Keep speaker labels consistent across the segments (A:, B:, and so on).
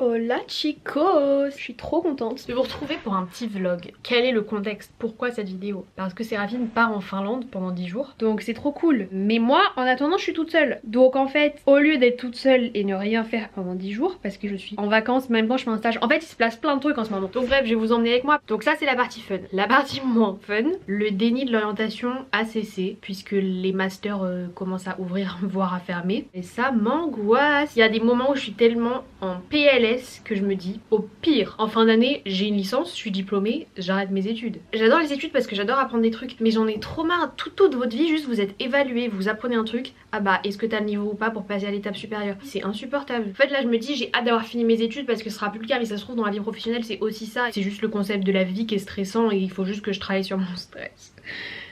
A: Hola chicos, je suis trop contente de vous retrouver pour un petit vlog. Quel est le contexte? Pourquoi cette vidéo? Parce que Séraphine part en Finlande pendant 10 jours, donc c'est trop cool. Mais moi, en attendant, je suis toute seule. Donc en fait, au lieu d'être toute seule et ne rien faire pendant 10 jours, parce que je suis en vacances, même quand je fais un stage, en fait il se place plein de trucs en ce moment. Donc bref, je vais vous emmener avec moi. Donc ça c'est la partie fun. La partie moins fun, le déni de l'orientation a cessé, puisque les masters commencent à ouvrir, voire à fermer. Et ça m'angoisse. Il y a des moments où je suis tellement en PLS que je me dis, au pire, en fin d'année, j'ai une licence, je suis diplômée, j'arrête mes études. J'adore les études parce que j'adore apprendre des trucs, mais j'en ai trop marre. Tout de votre vie, juste vous êtes évalué, vous apprenez un truc, ah bah, est-ce que t'as le niveau ou pas pour passer à l'étape supérieure? C'est insupportable. En fait, là, je me dis, j'ai hâte d'avoir fini mes études parce que ce sera plus le cas, mais ça se trouve, dans la vie professionnelle, c'est aussi ça. C'est juste le concept de la vie qui est stressant et il faut juste que je travaille sur mon stress.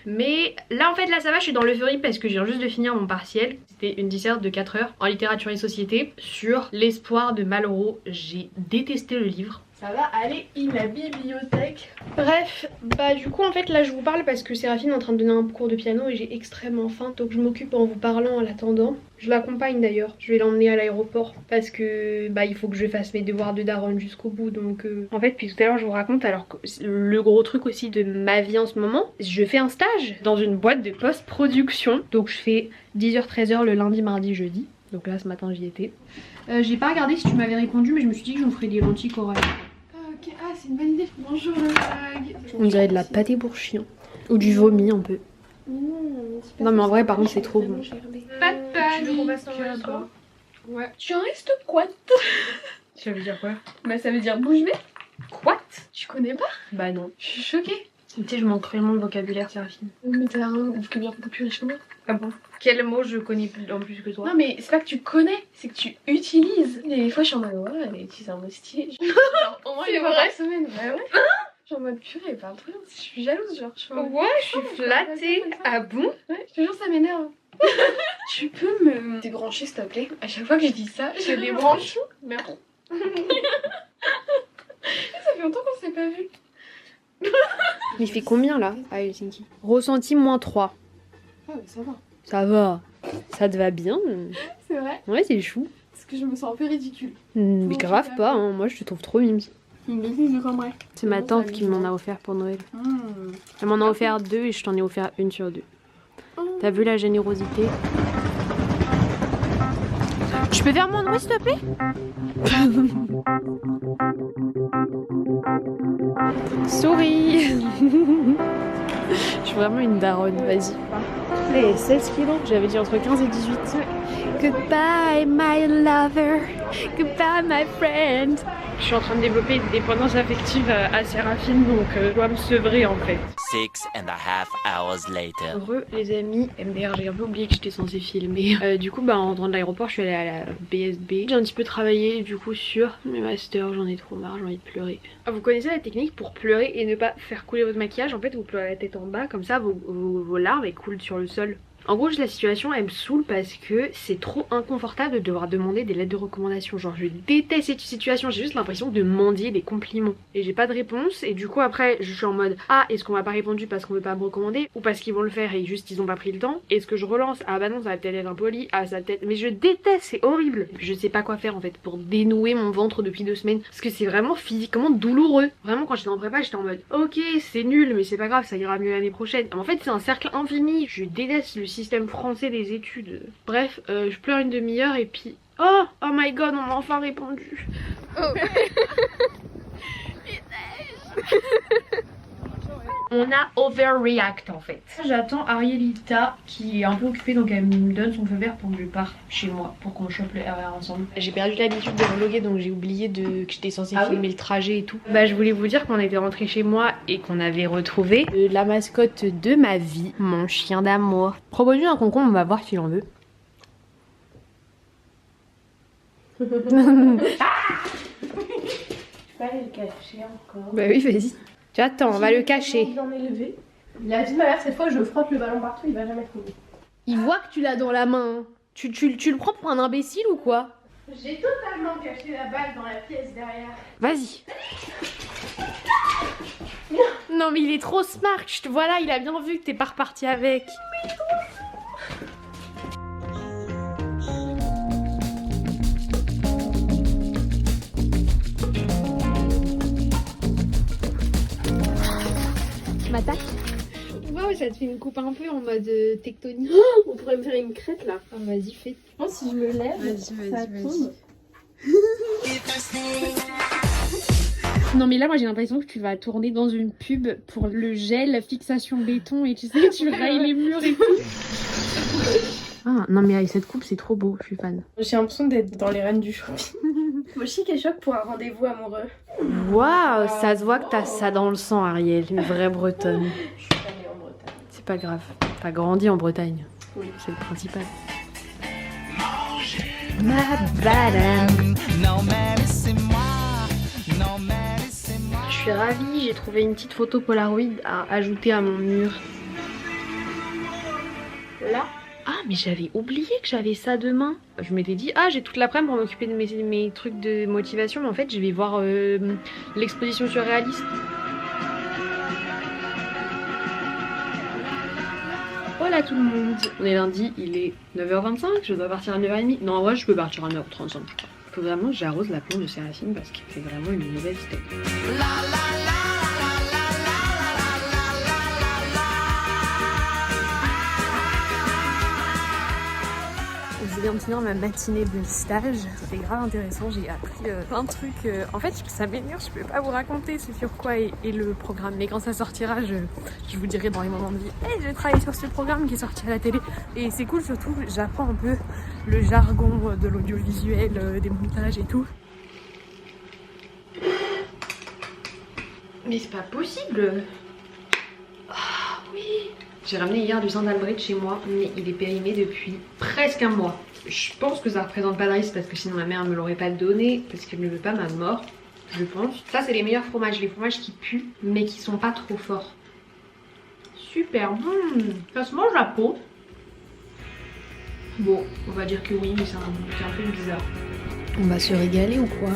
A: Mais là en fait là ça va, je suis dans l'euphorie parce que je viens juste de finir mon partiel. C'était une disserte de 4 heures en littérature et société sur l'espoir de Malraux. J'ai détesté le livre. Ça va aller in la bibliothèque. Bref, bah du coup en fait là je vous parle parce que Séraphine est en train de donner un cours de piano et j'ai extrêmement faim. Donc je m'occupe en vous parlant en l'attendant. Je l'accompagne d'ailleurs, je vais l'emmener à l'aéroport parce que bah il faut que je fasse mes devoirs de daronne jusqu'au bout. Donc en fait puis tout à l'heure je vous raconte, alors que le gros truc aussi de ma vie en ce moment, je fais un stage dans une boîte de post-production. Donc je fais 10h-13h le lundi, mardi, jeudi. Donc là ce matin j'y étais. J'ai pas regardé si tu m'avais répondu mais je me suis dit que je vous ferais des lentilles corail. Ok, ah c'est une bonne idée. Bonjour le mag. On dirait de la pâté pour chien. Ou du vomi un peu. Non mais en vrai par contre c'est trop bon. Pas de panique. Tu veux qu'on passe en toi? Ouais. Tu en restes quoi? Ça veut dire quoi? Bah ça veut dire bouge bée. Quoi? Tu connais pas? Bah non. Je suis choquée. Tu sais je manque vraiment de vocabulaire Séraphine. Mais t'as un vocabulaire beaucoup plus riche que moi. Ah bon? Quel mot je connais en plus que toi? Non mais c'est pas que tu connais, c'est que tu utilises. Des fois je suis en mode ouais elle utilise un mot stylé. Genre au moins une fois par semaine. Bah ouais. Genre en mode purée elle parle trop bien. Je suis jalouse genre. Ouais je suis flattée. Ah bon? Ouais je te jure ça m'énerve. Tu peux me débrancher s'il te plaît? À chaque fois que je dis ça, je débranche. Merde. Ça fait longtemps qu'on s'est pas vu. Il fait combien là à Helsinki? Ressenti -3. Ah mais ça va. Ça va. Ça te va bien? C'est vrai? Ouais c'est chou. Parce que je me sens un peu ridicule. Mais grave pas, hein. Moi je te trouve trop mimes. C'est ma tante qui m'en a offert pour Noël. Elle m'en a offert 2 et je t'en ai offert une sur 2. T'as vu la générosité? Tu peux faire mon nom s'il te plaît? Souris. Je suis vraiment une daronne, vas-y. Allez, 16 kilos, j'avais dit entre 15 et 18. Goodbye my lover, goodbye my friend. Je suis en train de développer une dépendance affective à Séraphine, donc je dois me sevrer en fait.
B: 6.5 hours later.
A: Heureux les amis, MDR, j'ai un peu oublié que j'étais censée filmer. Du coup bah en rentrant de l'aéroport je suis allée à la BSB. J'ai un petit peu travaillé du coup sur mes masters, j'en ai trop marre, j'ai envie de pleurer. Ah, vous connaissez la technique pour pleurer et ne pas faire couler votre maquillage? En fait vous pleurez la tête en bas, comme ça vos larmes elles coulent sur le sol. En gros la situation elle me saoule parce que c'est trop inconfortable de devoir demander des lettres de recommandation. Genre je déteste cette situation, j'ai juste l'impression de mendier des compliments. Et j'ai pas de réponse et du coup après je suis en mode ah est-ce qu'on m'a pas répondu parce qu'on veut pas me recommander ou parce qu'ils vont le faire et juste ils ont pas pris le temps? Est-ce que je relance? Ah bah non ça va peut-être être impoli, ah ça va peut-être... Mais je déteste, c'est horrible. Et puis je sais pas quoi faire en fait pour dénouer mon ventre depuis 2 semaines parce que c'est vraiment physiquement douloureux. Vraiment quand j'étais en prépa j'étais en mode ok c'est nul mais c'est pas grave ça ira mieux l'année prochaine. En fait c'est un cercle infini, je déteste le système français des études. Bref, je pleure une demi-heure et puis... Oh my god, on m'a enfin répondu. Oh. On a overreact en fait. J'attends Arielita qui est un peu occupée donc elle me donne son feu vert pour que je parte chez moi pour qu'on chope le RER ensemble. J'ai perdu l'habitude de vlogger donc j'ai oublié que j'étais censée filmer le trajet et tout. Bah je voulais vous dire qu'on était rentré chez moi et qu'on avait retrouvé la mascotte de ma vie, mon chien d'amour. Propose-lui un concombre, on va voir s'il en veut. Je peux aller le cacher encore. Bah oui vas-y. Tu attends, on va le cacher. Il a dit ma mère cette fois je frotte le ballon partout, il va jamais trouver. Il voit que tu l'as dans la main. Tu le prends pour un imbécile ou quoi? J'ai totalement caché la balle dans la pièce derrière. Vas-y. Non mais il est trop smart. Voilà, il a bien vu que t'es pas reparti avec. attaque. Waouh, ça te fait une coupe un peu en mode tectonique.
C: On pourrait me faire une crête là.
A: Ah, vas-y, fais.
C: Je pense que si je me lève, ça tombe.
A: Non mais là moi j'ai l'impression que tu vas tourner dans une pub pour le gel fixation béton et tu sais tu rayes les murs et tout. Ah non mais avec cette coupe c'est trop beau, je suis fan.
C: J'ai l'impression d'être dans les reines du shopping. Moi chic et choc pour un rendez-vous amoureux.
A: Waouh, ça se voit que t'as ça dans le sang Ariel, une vraie bretonne.
C: Je suis allée en Bretagne.
A: C'est pas grave, t'as grandi en Bretagne.
C: Oui.
A: C'est le principal. Madame. Je suis ravie, j'ai trouvé une petite photo Polaroid à ajouter à mon mur.
C: Là.
A: Ah mais j'avais oublié que j'avais ça demain. Je m'étais dit ah j'ai toute l'après-midi pour m'occuper de mes trucs de motivation mais en fait je vais voir l'exposition surréaliste. Voilà tout le monde. On est lundi, il est 9h25, je dois partir à 9h30. Non en vrai je peux partir à 9h35. Faut vraiment que j'arrose la plante de Séraphine parce qu'il fait vraiment une mauvaise tête. Je viens de finir ma matinée de stage, c'était grave intéressant, j'ai appris plein de trucs. En fait ça m'énerve, je peux pas vous raconter ce sur quoi est le programme, mais quand ça sortira je vous dirai dans les moments de vie hey, j'ai travaillé sur ce programme qui est sorti à la télé et c'est cool surtout, j'apprends un peu le jargon de l'audiovisuel, des montages et tout. Mais c'est pas possible. Ah oui. J'ai ramené hier du Saint-Albret chez moi, mais il est périmé depuis presque un mois. Je pense que ça représente pas de risque parce que sinon ma mère me l'aurait pas donné, parce qu'elle ne veut pas ma mort, je pense. Ça c'est les meilleurs fromages, les fromages qui puent, mais qui sont pas trop forts. Super bon. Ça se mange la peau. Bon, on va dire que oui, mais c'est un peu bizarre. On va se régaler ou quoi ?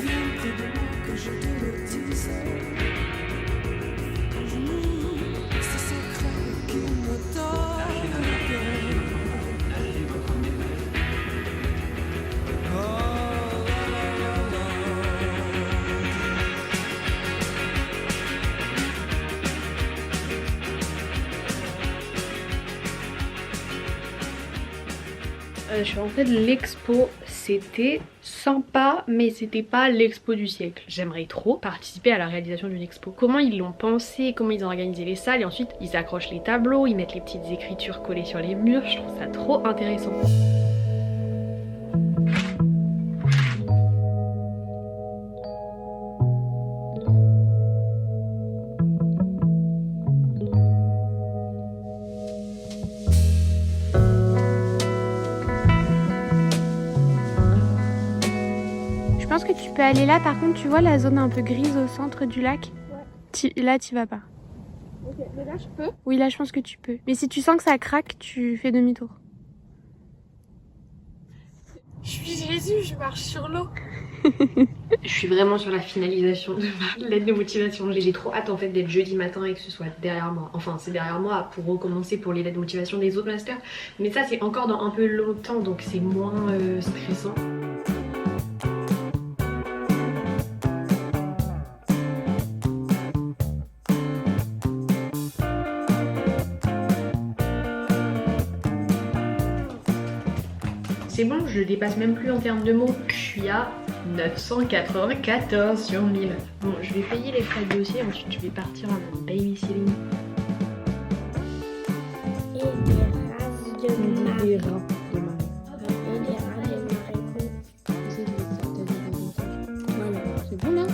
A: Je suis rentrée de l'expo, c'était sympa mais c'était pas l'expo du siècle. J'aimerais trop participer à la réalisation d'une expo. Comment ils l'ont pensé, comment ils ont organisé les salles et ensuite ils accrochent les tableaux, ils mettent les petites écritures collées sur les murs, je trouve ça trop intéressant. Je pense que tu peux aller là, par contre tu vois la zone un peu grise au centre du lac. Ouais. Là tu vas pas.
C: Ok, mais là je peux.
A: Oui là je pense que tu peux. Mais si tu sens que ça craque, tu fais demi-tour.
C: Je suis Jésus, je marche sur l'eau.
A: Je suis vraiment sur la finalisation de ma lettre de motivation. J'ai trop hâte en fait d'être jeudi matin et que ce soit derrière moi. Enfin c'est derrière moi pour recommencer pour les lettres de motivation des autres masters. Mais ça c'est encore dans un peu longtemps donc c'est moins stressant. C'est bon, je dépasse même plus en termes de mots. Je suis à 994 sur 1000. Bon, je vais payer les frais de dossier, ensuite je vais partir en babysitting.
D: Et des races de marée.
A: Des rats de marée.
D: Et des races de marée.
A: Voilà, c'est bon là.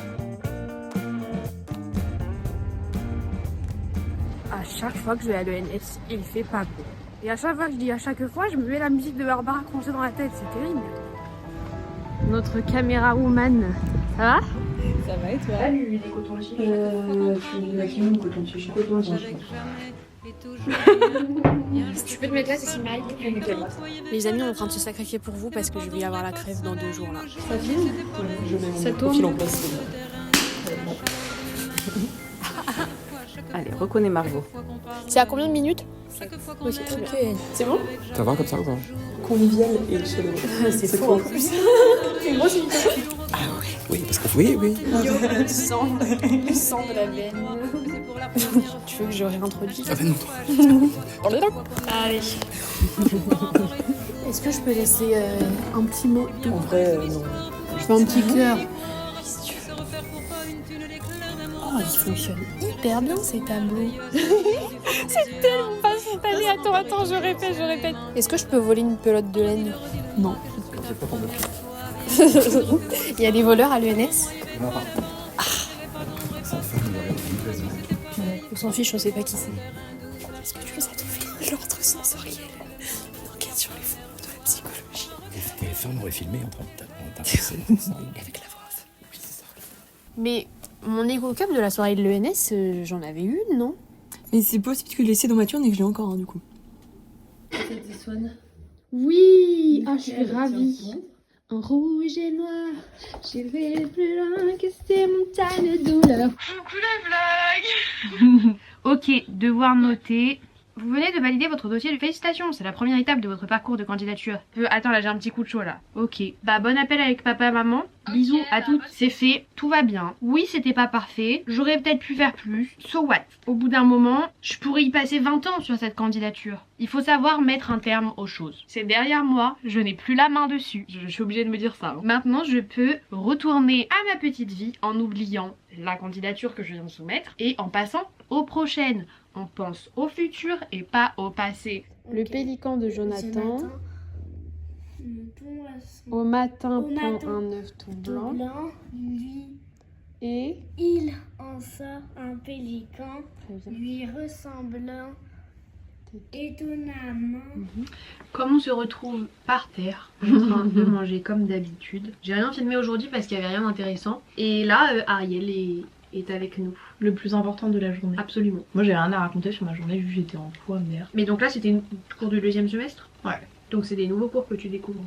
A: À chaque fois que je vais à l'ENS, il fait pas beau. Et à chaque fois, je dis à chaque fois, je me mets la musique de Barbara Cranchet dans la tête, c'est terrible. Notre caméra woman, ça va?
C: Ça va et toi?
A: Ah, lui, des cotons-tiges. Maximum coton-tige. Coton-tige.
D: Tu peux te mettre là, c'est si mal.
A: Les amis, on est en train de se sacrifier pour vous parce que je vais avoir la crève dans 2 jours là.
C: Ça filme?
A: Ça tourne.
C: Allez, reconnais Margot.
A: C'est à combien de minutes?
C: Oui, c'est très bien. C'est bon?
E: Ça va comme ça ou pas?
C: Convivial et chaleureux.
A: C'est faux en plus.
C: C'est moi, c'est une
E: Oui, parce que oui.
C: Le sang de la veine. Tu veux que je réintroduise?
E: Ah ben non.
C: Allez. Est-ce que je peux laisser un petit mot?
E: En vrai, non.
C: Je fais un petit cœur. Oh, ils fonctionnent hyper bien ces tableaux. C'est tellement pas spontané. Attends, je répète. Est-ce que je peux voler une pelote de laine? Non.
E: C'est pas ton but.
C: Il y a des voleurs à l'ENS? On s'en fiche, on sait pas qui c'est. Est-ce que tu veux ça te fait l'ordre sensoriel? Une enquête sur les fondements de la psychologie.
E: TF1 m'aurait filmé en train de taper.
C: Avec la voix off. Oui, c'est ça. Mais mon éco-cup de la soirée de l'ENS, j'en avais une, non?
F: Mais c'est possible que je l'ai laissé dans ma turne et que je l'ai encore, hein, du coup.
C: C'était Swan. Oui, je suis ravie. En rouge et noir, j'ai vais plus loin que ces montagnes de douleur.
A: Coucou la blague. Ok, devoir noté. Vous venez de valider votre dossier de félicitations, c'est la première étape de votre parcours de candidature. Attends, là j'ai un petit coup de chaud là. Ok, bah bon appel avec papa et maman. Bisous à toutes, c'est fait, tout va bien. Oui, c'était pas parfait, j'aurais peut-être pu faire plus. So what? Au bout d'un moment, je pourrais y passer 20 ans sur cette candidature. Il faut savoir mettre un terme aux choses. C'est derrière moi, je n'ai plus la main dessus. Je suis obligée de me dire ça. Hein. Maintenant, je peux retourner à ma petite vie en oubliant la candidature que je viens de soumettre et en passant aux prochaines. On pense au futur et pas au passé.
C: Le pélican de Jonathan.
D: Au
C: Au matin,
D: Au
C: pond
D: matin,
C: un œuf tout blanc.
D: lui,
C: Et.
D: il en sort un pélican,
C: Très bien.
D: lui ressemblant étonnamment.
A: Comme on se retrouve par terre, en train de manger comme d'habitude. J'ai rien filmé aujourd'hui parce qu'il n'y avait rien d'intéressant. Et là, Ariel est avec nous.
G: Le plus important de la journée.
A: Absolument.
G: Moi j'ai rien à raconter sur ma journée, vu que j'étais en poids merde.
A: Mais donc là, c'était une cours du deuxième semestre?
G: Ouais.
A: Donc c'est des nouveaux cours que tu découvres.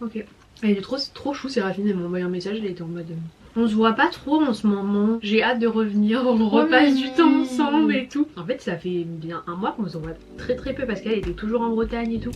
A: Ok. Elle était trop chou, Séraphine, elle m'a envoyé un message, elle était en mode... On se voit pas trop en ce moment, j'ai hâte de revenir, on repasse du temps ensemble et tout. En fait, ça fait bien un mois qu'on se voit très peu parce qu'elle était toujours en Bretagne et tout.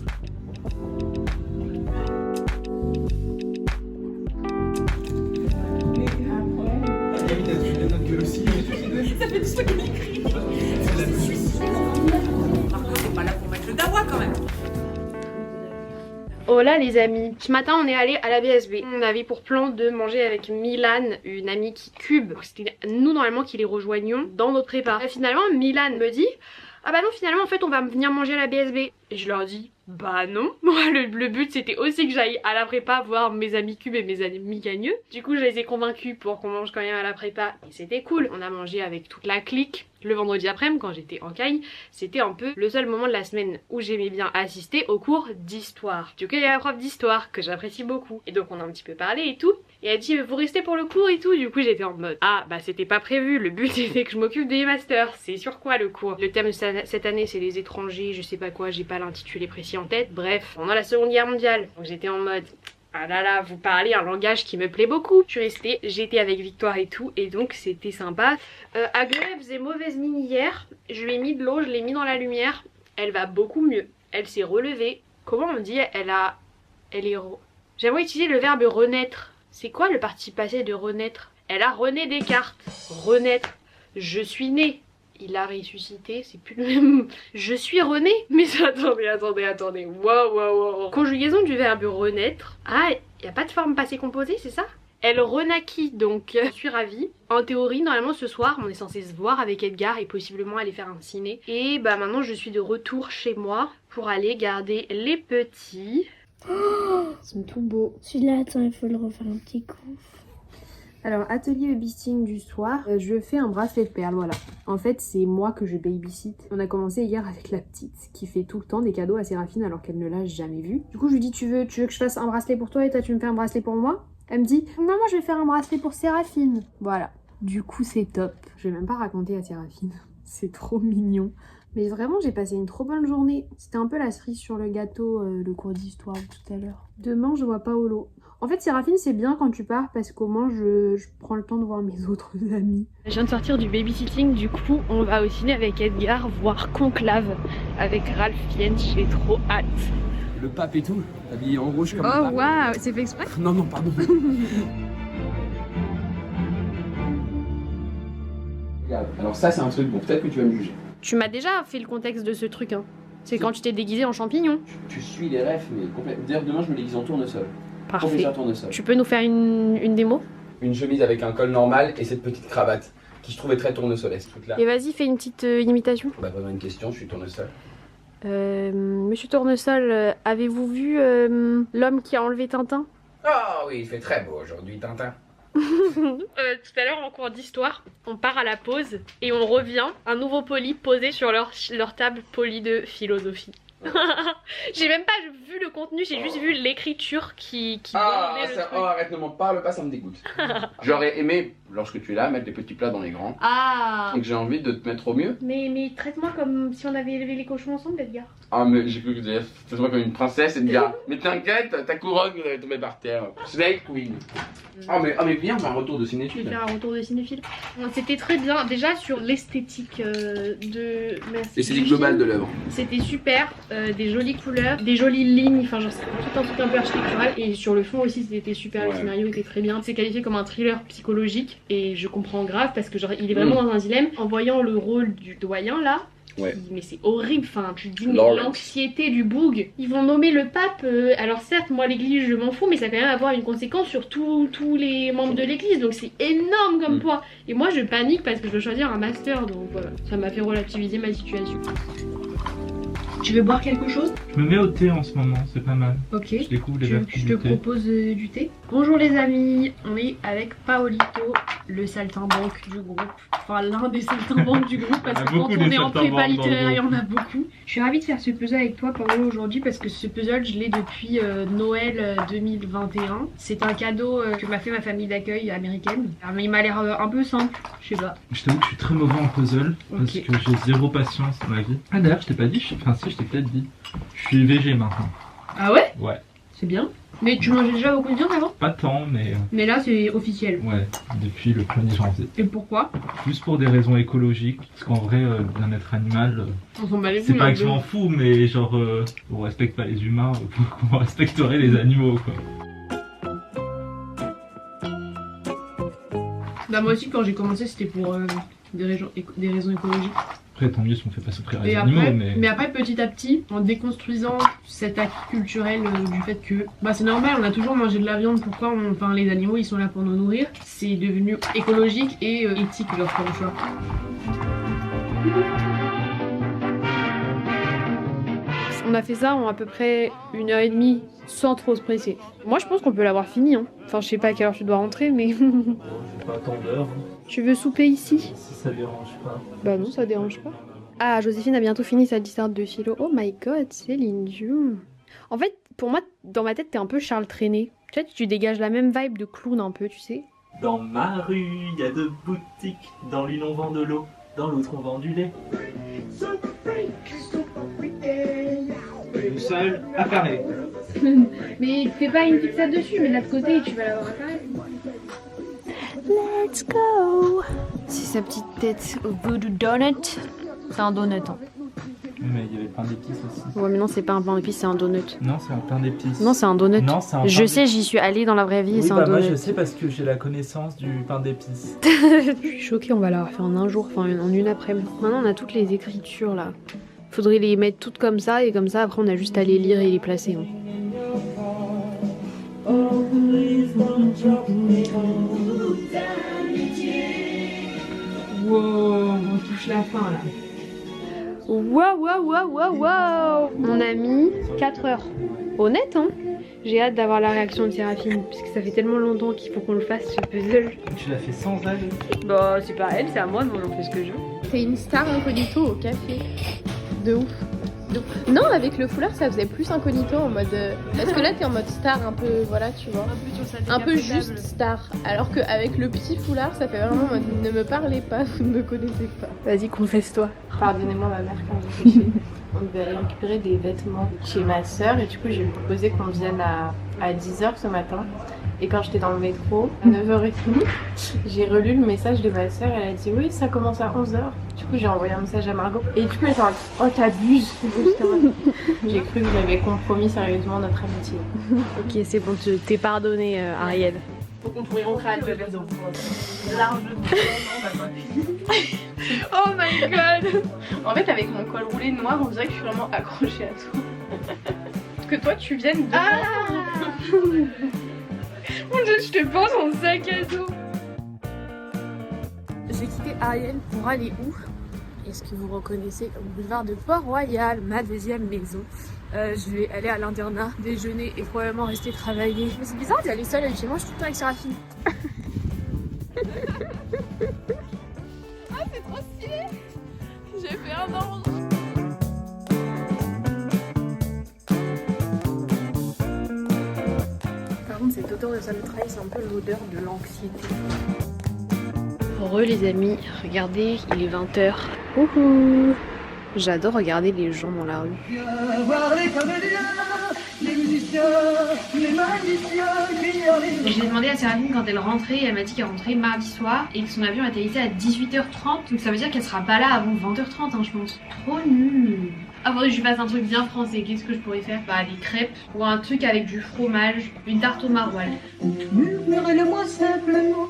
A: Oh là les amis, ce matin on est allé à la BSB. On avait pour plan de manger avec Milan, une amie qui cube. C'était nous normalement qui les rejoignions dans notre prépa. Et finalement Milan me dit ah bah non finalement en fait on va venir manger à la BSB. Et je leur dis bah non, moi le but c'était aussi que j'aille à la prépa voir mes amis cubes et mes amis gagneux. Du coup je les ai convaincus pour qu'on mange quand même à la prépa et c'était cool. On a mangé avec toute la clique le vendredi après-midi quand j'étais en caille. C'était un peu le seul moment de la semaine où j'aimais bien assister au cours d'histoire. Du coup il y a la prof d'histoire que j'apprécie beaucoup et donc on a un petit peu parlé et tout. Et elle dit vous restez pour le cours et tout. Du coup j'étais en mode ah bah c'était pas prévu, le but c'était que je m'occupe des masters. C'est sur quoi le cours? Le thème de cette année c'est les étrangers, je sais pas quoi, j'ai pas l'intitulé précis en tête. Bref, pendant la Seconde Guerre mondiale. Donc j'étais en mode ah là là, vous parlez un langage qui me plaît beaucoup. Je suis restée, j'étais avec Victoire et tout, et donc c'était sympa. Aglaé faisait mauvaise mine hier. Je lui ai mis de l'eau, je l'ai mis dans la lumière. Elle va beaucoup mieux. Elle s'est relevée. Comment on dit? J'aimerais utiliser le verbe renaître. C'est quoi le participe passé de renaître? Elle a René Descartes. Renaître. Je suis née. Il a ressuscité, c'est plus le même. Je suis René. Mais attendez. Wow. Conjugaison du verbe renaître. Ah, y a pas de forme passé composée, c'est ça? Elle renaquit, donc je suis ravie. En théorie, normalement ce soir, on est censé se voir avec Edgar et possiblement aller faire un ciné. Et bah maintenant je suis de retour chez moi pour aller garder les petits.
C: Ils sont tout beaux.
D: Celui-là, attends, il faut le refaire un petit coup.
C: Alors, atelier babysitting du soir, je fais un bracelet de perles, voilà. En fait, c'est moi que je babysit. On a commencé hier avec la petite, qui fait tout le temps des cadeaux à Séraphine alors qu'elle ne l'a jamais vu. Du coup, je lui dis, tu veux que je fasse un bracelet pour toi et toi tu me fais un bracelet pour moi? Elle me dit, non, moi je vais faire un bracelet pour Séraphine. Voilà. Du coup, c'est top. Je vais même pas raconter à Séraphine. C'est trop mignon. Mais vraiment, j'ai passé une trop bonne journée. C'était un peu la cerise sur le gâteau, le cours d'histoire tout à l'heure. Demain, je vois Paolo. En fait, Séraphine, c'est bien quand tu pars parce qu'au moins, je prends le temps de voir mes autres amis. Je viens de sortir du babysitting, du coup, on va au ciné avec Edgar voir Conclave avec Ralph Fiennes. J'ai trop hâte.
E: Le pape et tout, habillé en rouge comme le
C: Oh
E: pape.
C: waouh, c'est fait exprès?
E: Non, pardon.
H: Regarde. Alors ça, c'est un truc, bon, peut-être que tu vas me juger.
A: Tu m'as déjà fait le contexte de ce truc, hein. C'est quand tu t'es déguisé en champignon.
H: Tu suis les refs, mais complètement. D'ailleurs, demain, je me déguise en tournesol.
A: Parfait.
H: Professeur tournesol.
A: Tu peux nous faire une démo?
H: Une chemise avec un col normal et cette petite cravate qui je trouvais très tournesol, ce truc-là.
A: Et vas-y, fais une petite imitation.
H: Bah, vraiment une question, je suis tournesol.
A: Monsieur Tournesol, avez-vous vu l'homme qui a enlevé Tintin?
H: Ah oui, il fait très beau aujourd'hui, Tintin.
A: Tout à l'heure en cours d'histoire, on part à la pause et on revient, un nouveau poli posé sur leur table polie de philosophie. J'ai même pas vu le contenu, j'ai juste vu l'écriture qui bordait le truc.
H: Oh, arrête, ne m'en parle pas, ça me dégoûte. J'aurais aimé, lorsque tu es là, mettre des petits plats dans les grands.
A: Ah.
H: Et que j'ai envie de te mettre au mieux.
A: Mais traite-moi comme si on avait élevé les cochons ensemble, Edgar.
H: Ah, mais j'ai cru que tu disais, fais-moi comme une princesse, Edgar. Mais t'inquiète, ta couronne va tomber par terre. Snake Queen. Ah mais viens, on va un retour de cinéphile.
A: Faire un retour de cinéphile. C'était très bien, déjà sur l'esthétique de...
H: L'esthétique globale de l'œuvre.
A: C'était super, des jolies couleurs, des jolies lignes, enfin genre c'était tout un truc un peu architectural. Et sur le fond aussi c'était super, le scénario était très bien. C'est qualifié comme un thriller psychologique et je comprends grave parce que genre il est vraiment dans un dilemme. En voyant le rôle du doyen là, mais c'est horrible, enfin tu te dis mais l'anxiété du boug. Ils vont nommer le pape, alors certes moi l'église je m'en fous mais ça va quand même avoir une conséquence sur tous les membres de l'église, donc c'est énorme comme poids. Et moi je panique parce que je dois choisir un master, donc voilà, ça m'a fait relativiser ma situation. Tu veux boire quelque chose?
I: Je me mets au thé en ce moment, c'est pas mal.
A: Ok.
I: Je découvre les vertus
A: Je te propose du thé. Bonjour les amis, on est avec Paolito, le saltimbanque du groupe. Enfin l'un des saltimbanques du groupe parce que quand on est en prépa littéraire il y en a beaucoup. Je suis ravie de faire ce puzzle avec toi Paolo aujourd'hui parce que ce puzzle je l'ai depuis Noël 2021. C'est un cadeau que m'a fait ma famille d'accueil américaine. Mais il m'a l'air un peu simple, je sais pas.
I: Je t'avoue que je suis très mauvais en puzzle parce que j'ai zéro patience dans ma vie. Ah d'ailleurs je t'ai pas dit, enfin si je t'ai peut-être dit, je suis végé maintenant.
A: Ah ouais?
I: Ouais.
A: C'est bien. Mais tu mangeais déjà beaucoup de viande avant?
I: Pas tant mais...
A: Mais là c'est officiel.
I: Ouais, depuis le 1er janvier.
A: Et pourquoi?
I: Juste pour des raisons écologiques, parce qu'en vrai le bien-être animal, c'est pas que je m'en fous mais genre on respecte pas les humains, on respecterait les animaux quoi.
A: Bah moi aussi quand j'ai commencé c'était pour des raisons écologiques.
I: Après tant mieux si on fait pas souffrir les
A: et
I: animaux
A: après, mais après petit à petit, en déconstruisant cet acquis culturel du fait que bah c'est normal, on a toujours mangé de la viande, pourquoi enfin les animaux ils sont là pour nous nourrir, c'est devenu écologique et éthique leur choix. On a fait ça en à peu près 1h30 sans trop se presser. Moi je pense qu'on peut l'avoir fini hein. Enfin je sais pas à quelle heure tu dois rentrer mais...
I: J'ai pas tant d'heures.
A: Tu veux souper ici?
I: Si ça dérange pas.
A: Bah non ça dérange pas. Ah Joséphine a bientôt fini sa disserte de philo. Oh my god Céline Dion. En fait pour moi dans ma tête t'es un peu Charles Trenet. Tu sais tu dégages la même vibe de clown un peu tu sais.
I: Dans ma rue il y a 2 boutiques. Dans l'une on vend de l'eau, dans l'autre on vend du lait. Le seul à carré.
A: Mais fais pas une fixette dessus, mais de l'autre côté tu vas l'avoir à carré. Let's go. C'est sa petite tête au bout du donut. C'est un donut hein.
I: Mais il y avait le pain d'épices aussi.
A: Ouais mais non c'est pas un pain d'épices, c'est un donut.
I: Non c'est un pain d'épices.
A: Non c'est un donut.
I: Non c'est un pain
A: Je sais, j'y suis allée dans la vraie vie et c'est un donut.
I: Moi je sais parce que j'ai la connaissance du pain d'épices.
A: Je suis choquée, on va l'avoir fait en un jour, enfin en une après-midi. Maintenant on a toutes les écritures là. Faudrait les mettre toutes comme ça et comme ça après on a juste à les lire et les placer. Hein. Wow, on touche la fin là. Waouh. On a mis 4 heures. Honnête hein. J'ai hâte d'avoir la réaction de Séraphine puisque ça fait tellement longtemps qu'il faut qu'on le fasse ce puzzle.
I: Tu l'as fait sans elle?
A: Bah c'est pas elle, c'est à moi, moi j'en fais ce que je veux.
J: T'es une star incognito au café. De ouf. Non, avec le foulard ça faisait plus incognito en mode... Parce que là t'es en mode star un peu, voilà tu vois. Un peu juste star. Alors qu'avec le petit foulard ça fait vraiment en mode ne me parlez pas, vous ne me connaissez pas.
A: Vas-y confesse-toi.
J: Pardonnez-moi ma mère quand j'ai couché. On devait aller récupérer des vêtements chez ma soeur et du coup j'ai proposé qu'on vienne à 10h ce matin. Et quand j'étais dans le métro, à 9h30, j'ai relu le message de ma soeur, elle a dit oui ça commence à 11h. Du coup j'ai envoyé un message à Margot et du coup elle était en mode oh t'abuses. J'ai cru que j'avais compromis sérieusement notre amitié.
A: Ok c'est bon, t'es pardonné Ariel. Faut qu'on pourrait rentrer à la maison.
J: Large.
A: Oh my god.
J: En fait, avec mon col roulé noir, on dirait que je suis vraiment accrochée à tout.
A: Que toi tu viennes de... Mon dieu, je te pense en sac à dos.
C: Je vais quitter Ariel pour aller où? Est-ce que vous reconnaissez le boulevard de Port-Royal, ma deuxième maison? Je vais aller à l'internat, déjeuner et probablement rester travailler. Mais c'est bizarre d'y aller seule chez moi, je suis tout le temps avec Séraphine.
J: Ah, c'est trop stylé! J'ai fait un ordre.
C: Par contre, cette odeur de salle de travail, c'est un peu l'odeur de l'anxiété.
A: Heureux les amis, regardez, il est 20h. Wouhou! J'adore regarder les gens dans la rue. J'ai demandé à Séraphine quand elle rentrait, elle m'a dit qu'elle rentrait mardi soir et que son avion atterrissait à 18h30. Donc ça veut dire qu'elle sera pas là avant 20h30 hein, je pense. Trop nul. Ah faudrait que je lui fasse un truc bien français, qu'est-ce que je pourrais faire? Bah des crêpes ou un truc avec du fromage, une tarte au maroilles. Murmurez-le-moi simplement.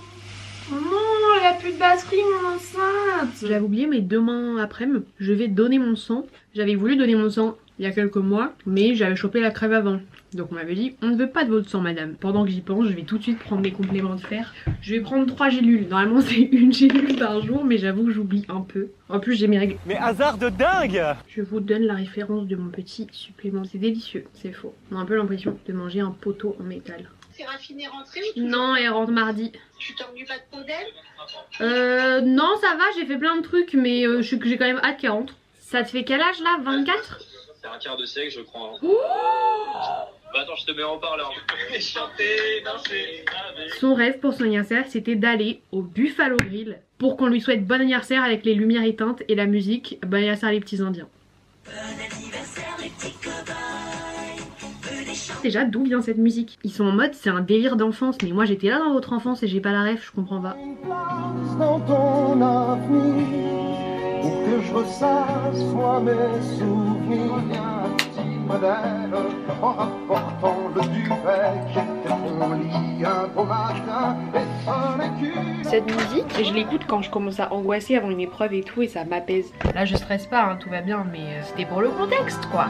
A: Oh non, elle a plus de batterie mon enceinte. J'avais oublié mais demain après-midi, je vais donner mon sang. J'avais voulu donner mon sang il y a quelques mois, mais j'avais chopé la crève avant. Donc on m'avait dit, on ne veut pas de votre sang madame. Pendant que j'y pense, je vais tout de suite prendre mes compléments de fer. Je vais prendre 3 gélules. Normalement c'est une gélule par jour, mais j'avoue que j'oublie un peu. En plus j'ai mes règles.
K: Mais hasard de dingue!
A: Je vous donne la référence de mon petit supplément. C'est délicieux, c'est faux. On a un peu l'impression de manger un poteau en métal.
L: Séraphine est rentrée ou
A: Non, elle rentre mardi.
L: Tu t'ennuies pas de peau d'elle?
A: Non ça va, j'ai fait plein de trucs, mais j'ai quand même hâte qu'elle rentre. Ça te fait quel âge là? 24?
K: C'est un quart de siècle je crois. Hein. Bah attends, je te mets en parleur. Chanter, danser.
A: Son rêve pour son anniversaire, c'était d'aller au Buffalo Grill pour qu'on lui souhaite bon anniversaire avec les lumières éteintes et la musique. Bon anniversaire les petits indiens. Bon anniversaire les petits cobayes. Déjà d'où vient cette musique? Ils sont en mode c'est un délire d'enfance, mais moi j'étais là dans votre enfance et j'ai pas la ref, je comprends pas.
M: Dans ton avenir, pour que je ressasse moi mes souvenirs, un petit modèle en rapportant le duvet qui était mon lit un beau matin et son écume.
A: Cette musique, je l'écoute quand je commence à angoisser avant une épreuve et tout et ça m'apaise. Là je stresse pas, hein, tout va bien, mais c'était pour le contexte quoi.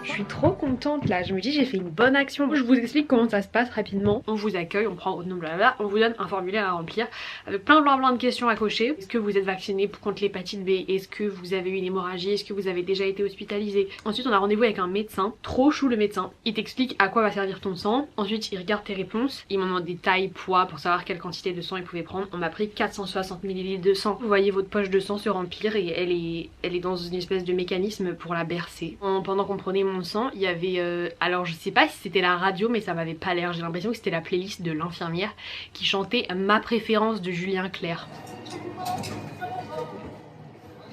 A: Je suis trop contente là, je me dis j'ai fait une bonne action. Je vous explique comment ça se passe rapidement. On vous accueille, on prend votre nom, blablabla, on vous donne un formulaire à remplir avec plein de questions à cocher. Est-ce que vous êtes vacciné contre l'hépatite B? Est-ce que vous avez eu une hémorragie? Est-ce que vous avez déjà été hospitalisé? Ensuite on a rendez-vous avec un médecin, trop chou le médecin. Il t'explique à quoi va servir ton sang. Ensuite il regarde tes réponses, il m'en demande des tailles, poids pour savoir quelle quantité de sang il pouvait prendre. On m'a pris 460 ml de sang. Vous voyez votre poche de sang se remplir et elle est dans une espèce de mécanisme pour la bercer. Pendant qu'on prenait mon sang, il y avait alors je sais pas si c'était la radio mais ça m'avait pas l'air, j'ai l'impression que c'était la playlist de l'infirmière qui chantait Ma préférence de Julien Clerc.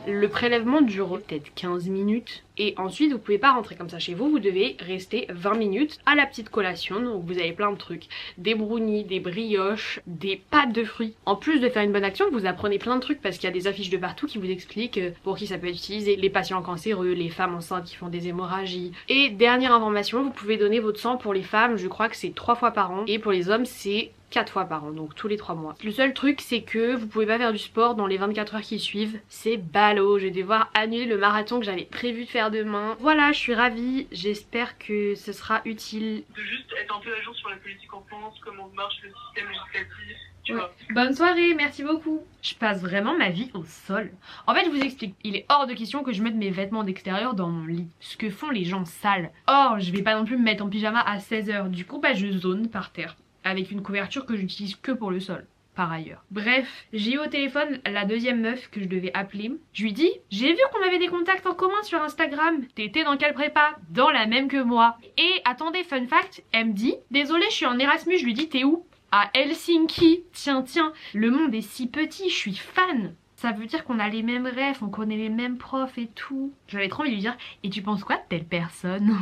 A: Le prélèvement dure peut-être 15 minutes et ensuite vous pouvez pas rentrer comme ça chez vous, vous devez rester 20 minutes à la petite collation. Donc vous avez plein de trucs, des brownies, des brioches, des pâtes de fruits. En plus de faire une bonne action, vous apprenez plein de trucs parce qu'il y a des affiches de partout qui vous expliquent pour qui ça peut être utilisé, les patients cancéreux, les femmes enceintes qui font des hémorragies. Et dernière information, vous pouvez donner votre sang pour les femmes, je crois que c'est 3 fois par an et pour les hommes c'est 4 fois par an, donc tous les 3 mois. Le seul truc c'est que vous pouvez pas faire du sport dans les 24 heures qui suivent, c'est ballot. Je vais devoir annuler le marathon que j'avais prévu de faire demain. Voilà, je suis ravie, j'espère que ce sera utile.
N: De juste être un peu à jour sur la politique en France, comment marche le système législatif.
A: Ouais. Bonne soirée, merci beaucoup. Je passe vraiment ma vie au sol. En fait je vous explique, il est hors de question que je mette mes vêtements d'extérieur dans mon lit. Ce que font les gens sales. Or je vais pas non plus me mettre en pyjama à 16h, du coup bah je zone par terre. Avec une couverture que j'utilise que pour le sol, par ailleurs. Bref, j'ai eu au téléphone la deuxième meuf que je devais appeler. Je lui dis, j'ai vu qu'on avait des contacts en commun sur Instagram. T'étais dans quelle prépa? Dans la même que moi. Et attendez, fun fact, elle me dit, désolée je suis en Erasmus. Je lui dis, t'es où? À Helsinki. Tiens, le monde est si petit, je suis fan. Ça veut dire qu'on a les mêmes rêves, on connaît les mêmes profs et tout. J'avais trop envie de lui dire, et tu penses quoi de telle personne?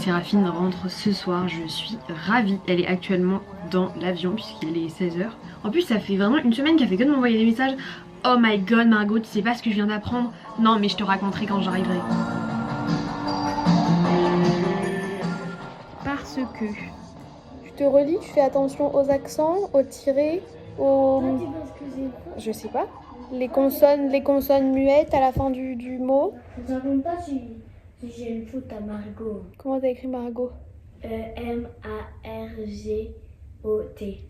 A: Séraphine rentre ce soir, je suis ravie. Elle est actuellement dans l'avion puisqu'il est 16h. En plus ça fait vraiment une semaine qu'elle fait que de m'envoyer des messages. Oh my god Margot, tu sais pas ce que je viens d'apprendre? Non mais je te raconterai quand j'arriverai. Parce que...
O: Je te relis, tu fais attention aux accents, aux tirés, aux... Je sais pas. Les consonnes muettes à la fin du mot.
D: Je ne raconte pas si j'ai une faute à Margot.
O: Comment t'as écrit Margot?
D: M-A-R-G-O-T.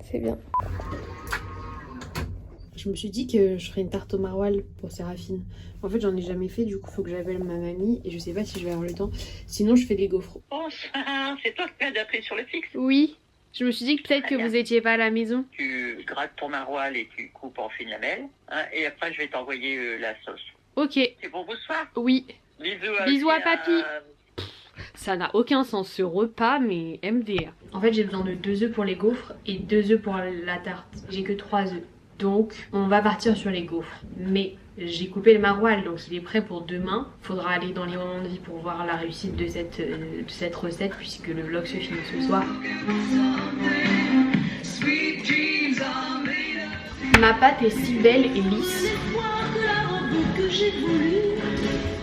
O: C'est bien.
C: Je me suis dit que je ferais une tarte au maroilles pour Séraphine. En fait j'en ai jamais fait, du coup faut que j'appelle ma mamie et je sais pas si je vais avoir le temps. Sinon je fais des gaufres.
L: Enfin, c'est toi qui as appris sur le fixe.
A: Oui, je me suis dit que peut-être que vous étiez pas à la maison.
L: Tu grattes ton maroilles et tu coupes en fines lamelles. Hein, et après je vais t'envoyer la sauce.
A: Ok.
L: C'est pour vous ce soir?
A: Oui.
L: Bisous
A: à papy. Ça n'a aucun sens ce repas, mais MDR. En fait j'ai besoin de 2 œufs pour les gaufres et 2 œufs pour la tarte. J'ai que 3 œufs. Donc on va partir sur les gaufres. Mais j'ai coupé le maroilles donc il est prêt pour demain. Faudra aller dans les moments de vie pour voir la réussite de cette recette puisque le vlog se finit ce soir. Ma pâte est si belle et lisse.
D: Que j'ai voulu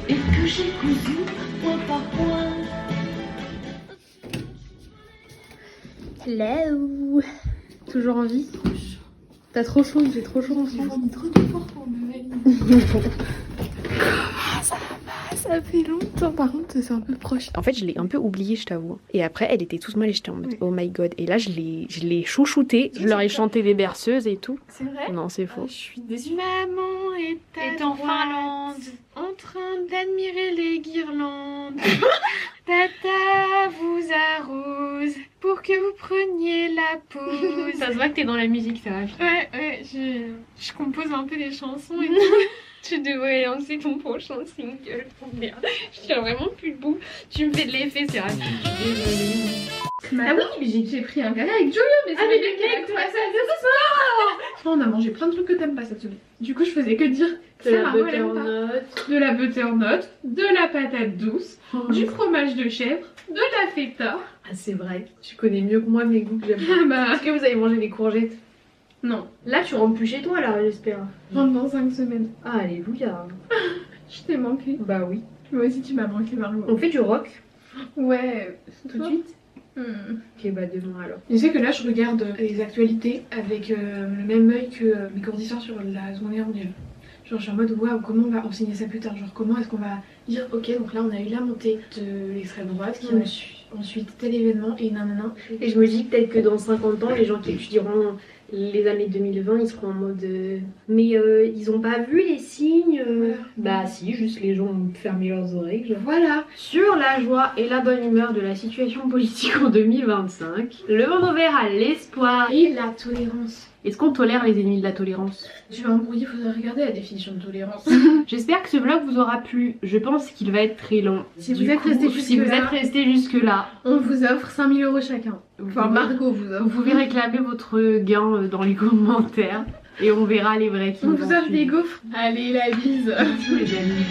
D: et que j'ai cousu point par point.
A: Hello. Toujours en vie? T'as trop chaud, j'ai trop chaud en ce moment.
F: Trop fort pour me réveiller. Ça fait longtemps, par contre c'est un peu proche.
A: En fait je l'ai un peu oublié je t'avoue. Et après elle était toute molle et j'étais en mode oh my god. Et là je l'ai chouchoutée. Je leur ai chanté des berceuses et tout.
F: C'est vrai?
A: Non c'est faux.
F: Je suis déçue. Maman est en Finlande, en train d'admirer les guirlandes. Tata vous arrose pour que vous preniez la pause.
A: Ça se voit que t'es dans la musique ça va.
F: Ouais, je compose un peu des chansons et tout. Tu devrais lancer ton prochain single. Oh merde, je tiens vraiment plus debout. Tu me fais de l'effet, c'est rapide. Ah oui, mais j'ai pris un gala avec Julio, mais c'est bien qu'avec toi, ça ce soir. On a mangé plein de trucs que t'aimes pas cette semaine. Du coup, je faisais que dire
A: de la butternut,
F: de la butternut, de la patate douce, du fromage de chèvre, de la feta.
A: Ah c'est vrai, tu connais mieux que moi mes goûts que j'aime.
F: Ah bah...
A: Est-ce que vous avez mangé des courgettes?
F: Non.
A: Là tu rentres plus chez toi là j'espère.
F: Je rentre dans 5 semaines.
A: Ah alléluia.
F: Je t'ai manqué.
A: Bah oui.
F: Moi aussi tu m'as manqué Margot.
A: On fait du rock?
F: Ouais.
A: Tout de suite? Ok bah demain alors.
F: Je sais que là je regarde les actualités avec le même œil que mes cours d'histoire sur la journée mondiale. Genre je suis en mode waouh comment on va enseigner ça plus tard, genre comment est-ce qu'on va dire ok donc là on a eu la montée de l'extrême droite qui ensuite tel événement et nanana.
A: Et je me dis peut-être que dans 50 ans les gens qui étudieront les années 2020 ils seront en mode mais ils ont pas vu les signes
F: voilà.
A: Bah si juste les gens ont fermé leurs oreilles genre.
F: Voilà.
A: Sur la joie et la bonne humeur de la situation politique en 2025, le monde ouvert à l'espoir
F: et la tolérance.
A: Est-ce qu'on tolère les ennemis de la tolérance?
F: Tu vas embrouiller, faudrait regarder la définition de tolérance.
A: J'espère que ce vlog vous aura plu. Je pense qu'il va être très long.
F: Si vous êtes resté jusque là, on vous offre 5 000 € chacun. Enfin Margot vous offre.
A: Vous pouvez réclamer votre gain dans les commentaires et on verra les vrais qui
F: on vous offre des gaufres. Allez la bise.
A: Bisous les amis.